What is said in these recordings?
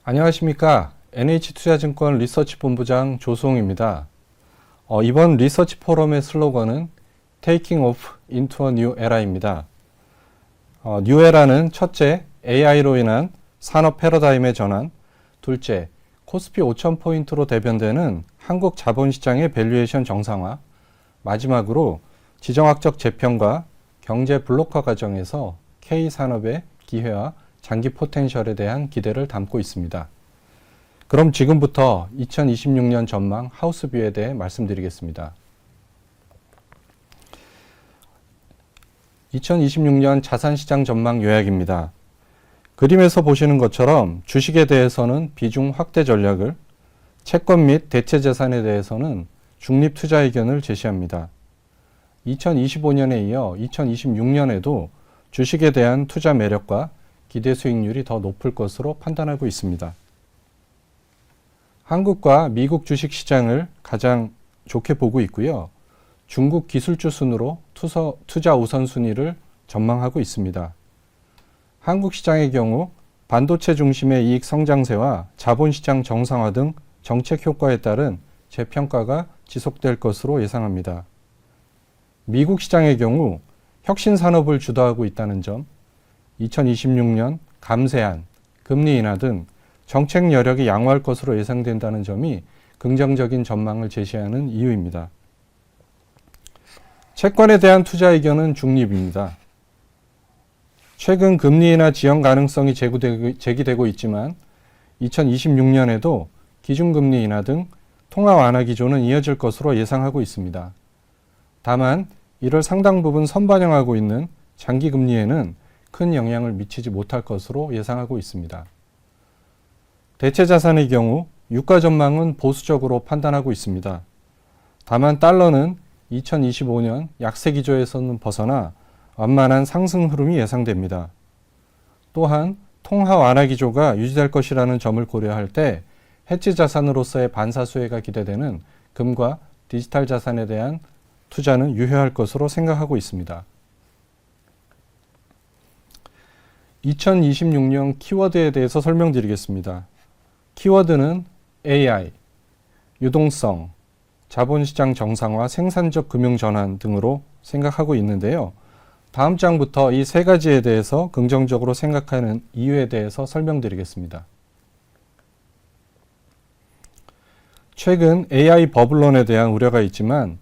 안녕하십니까. NH투자증권 리서치본부장 조수홍입니다. 이번 리서치 포럼의 슬로건은 Taking Off into a New Era입니다. New Era는 첫째, AI로 인한 산업 패러다임의 전환, 둘째, 코스피 5,000포인트로 대변되는 한국 자본시장의 밸류에이션 정상화, 마지막으로 지정학적 재평과 경제 블록화 과정에서 K산업의 기회와 장기 포텐셜에 대한 기대를 담고 있습니다. 그럼 지금부터 2026년 전망 하우스뷰에 대해 말씀드리겠습니다. 2026년 자산시장 전망 요약입니다. 그림에서 보시는 것처럼 주식에 대해서는 비중 확대 전략을, 채권 및 대체자산에 대해서는 중립 투자 의견을 제시합니다. 2025년에 이어 2026년에도 주식에 대한 투자 매력과 기대 수익률이 더 높을 것으로 판단하고 있습니다. 한국과 미국 주식 시장을 가장 좋게 보고 있고요. 중국 기술주 순으로 투자 우선순위를 전망하고 있습니다. 한국 시장의 경우 반도체 중심의 이익 성장세와 자본시장 정상화 등 정책 효과에 따른 재평가가 지속될 것으로 예상합니다. 미국 시장의 경우 혁신 산업을 주도하고 있다는 점, 2026년 감세안, 금리 인하 등 정책 여력이 양호할 것으로 예상된다는 점이 긍정적인 전망을 제시하는 이유입니다. 채권에 대한 투자 의견은 중립입니다. 최근 금리 인하 지연 가능성이 제기되고 있지만 2026년에도 기준금리 인하 등 통화 완화 기조는 이어질 것으로 예상하고 있습니다. 다만 이를 상당 부분 선반영하고 있는 장기금리에는 큰 영향을 미치지 못할 것으로 예상하고 있습니다. 대체자산의 경우 유가 전망은 보수적으로 판단하고 있습니다. 다만 달러는 2025년 약세 기조에서는 벗어나 완만한 상승 흐름이 예상됩니다. 또한 통화 완화 기조가 유지될 것이라는 점을 고려할 때 해지 자산으로서의 반사수혜가 기대되는 금과 디지털 자산에 대한 투자는 유효할 것으로 생각하고 있습니다. 2026년 키워드에 대해서 설명드리겠습니다. 키워드는 AI, 유동성, 자본시장 정상화, 생산적 금융 전환 등으로 생각하고 있는데요. 다음 장부터 이 세 가지에 대해서 긍정적으로 생각하는 이유에 대해서 설명드리겠습니다. 최근 AI 버블론에 대한 우려가 있지만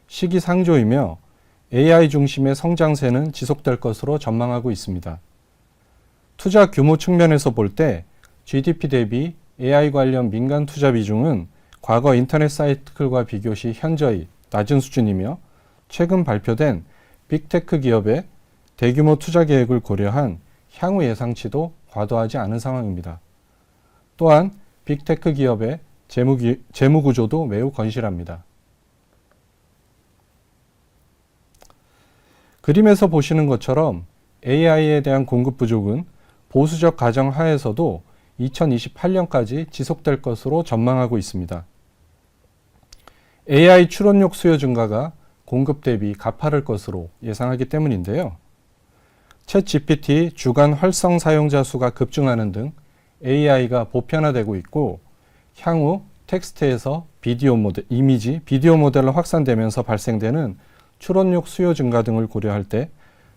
시기상조이며 AI 중심의 성장세는 지속될 것으로 전망하고 있습니다. 투자 규모 측면에서 볼 때 GDP 대비 AI 관련 민간 투자 비중은 과거 인터넷 사이클과 비교 시 현저히 낮은 수준이며 최근 발표된 빅테크 기업의 대규모 투자 계획을 고려한 향후 예상치도 과도하지 않은 상황입니다. 또한 빅테크 기업의 재무 구조도 매우 건실합니다. 그림에서 보시는 것처럼 AI에 대한 공급 부족은 보수적 가정 하에서도 2028년까지 지속될 것으로 전망하고 있습니다. AI 추론력 수요 증가가 공급 대비 가파를 것으로 예상하기 때문인데요. 챗 GPT 주간 활성 사용자 수가 급증하는 등 AI가 보편화되고 있고 향후 텍스트에서 이미지, 비디오 모델로 확산되면서 발생되는 추론력 수요 증가 등을 고려할 때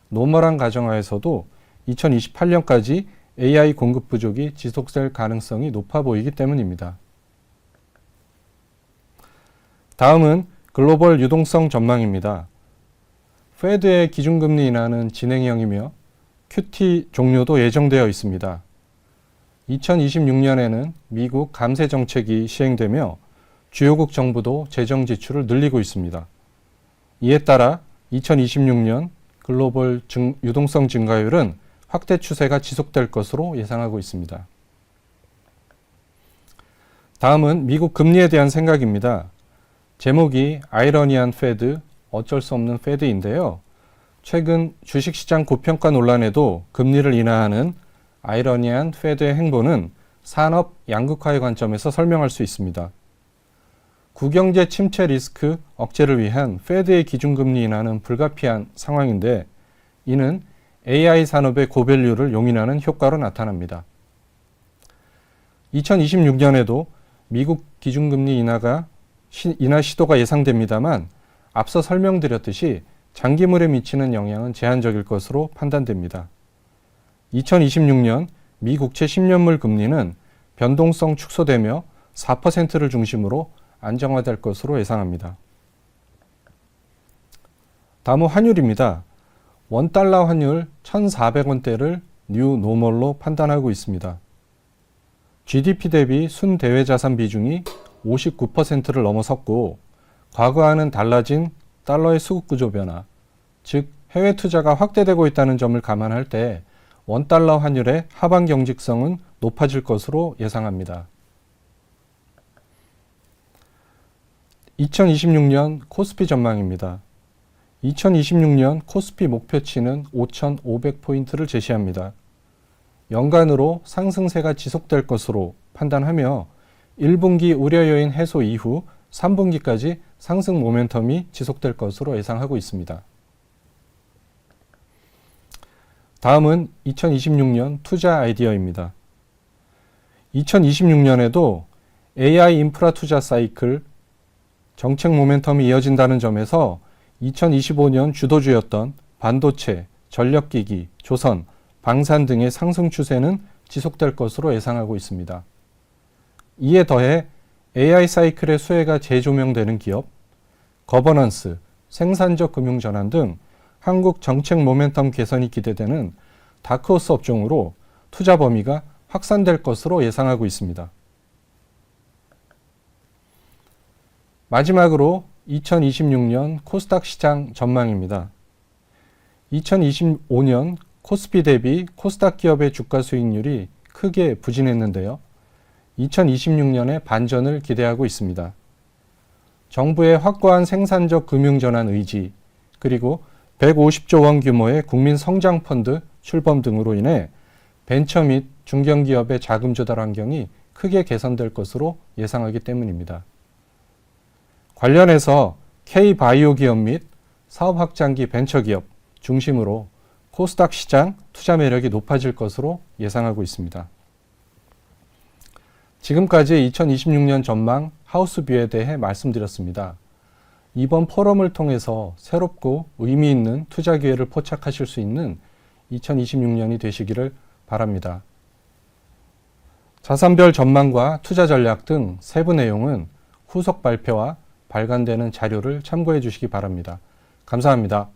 노멀한 가정하에서도 2028년까지 AI 공급 부족이 지속될 가능성이 높아 보이기 때문입니다. 다음은 글로벌 유동성 전망입니다. 페드의 기준금리 인하는 진행형이며 QT 종료도 예정되어 있습니다. 2026년에는 미국 감세 정책이 시행되며 주요국 정부도 재정 지출을 늘리고 있습니다. 이에 따라 2026년 글로벌 유동성 증가율은 확대 추세가 지속될 것으로 예상하고 있습니다. 다음은 미국 금리에 대한 생각입니다. 제목이 아이러니한 페드, 어쩔 수 없는 페드인데요. 최근 주식시장 고평가 논란에도 금리를 인하하는 아이러니한 페드의 행보는 산업 양극화의 관점에서 설명할 수 있습니다. 구경제 침체 리스크 억제를 위한 페드의 기준금리 인하는 불가피한 상황인데 이는 AI 산업의 고밸류를 용인하는 효과로 나타납니다. 2026년에도 미국 기준금리 인하 시도가 예상됩니다만 앞서 설명드렸듯이 장기물에 미치는 영향은 제한적일 것으로 판단됩니다. 2026년 미 국채 10년물 금리는 변동성 축소되며 4%를 중심으로 안정화될 것으로 예상합니다. 다음은 환율입니다. 원달러 환율 1,400원대를 뉴 노멀로 판단하고 있습니다. GDP 대비 순대외자산 비중이 59%를 넘어섰고 과거와는 달라진 달러의 수급구조 변화, 즉 해외 투자가 확대되고 있다는 점을 감안할 때 원달러 환율의 하방 경직성은 높아질 것으로 예상합니다. 2026년 코스피 전망입니다. 2026년 코스피 목표치는 5,500포인트를 제시합니다. 연간으로 상승세가 지속될 것으로 판단하며 1분기 우려 요인 해소 이후 3분기까지 상승 모멘텀이 지속될 것으로 예상하고 있습니다. 다음은 2026년 투자 아이디어입니다. 2026년에도 AI 인프라 투자 사이클 정책 모멘텀이 이어진다는 점에서 2025년 주도주였던 반도체, 전력기기, 조선, 방산 등의 상승 추세는 지속될 것으로 예상하고 있습니다. 이에 더해 AI 사이클의 수혜가 재조명되는 기업, 거버넌스, 생산적 금융 전환 등 한국 정책 모멘텀 개선이 기대되는 다크호스 업종으로 투자 범위가 확산될 것으로 예상하고 있습니다. 마지막으로 2026년 코스닥 시장 전망입니다. 2025년 코스피 대비 코스닥 기업의 주가 수익률이 크게 부진했는데요. 2026년에 반전을 기대하고 있습니다. 정부의 확고한 생산적 금융 전환 의지, 그리고 150조 원 규모의 국민 성장 펀드 출범 등으로 인해 벤처 및 중견기업의 자금 조달 환경이 크게 개선될 것으로 예상하기 때문입니다. 관련해서 K바이오 기업 및 사업 확장기 벤처기업 중심으로 코스닥 시장 투자 매력이 높아질 것으로 예상하고 있습니다. 지금까지 2026년 전망 하우스뷰에 대해 말씀드렸습니다. 이번 포럼을 통해서 새롭고 의미 있는 투자 기회를 포착하실 수 있는 2026년이 되시기를 바랍니다. 자산별 전망과 투자 전략 등 세부 내용은 후속 발표와 발간되는 자료를 참고해 주시기 바랍니다. 감사합니다.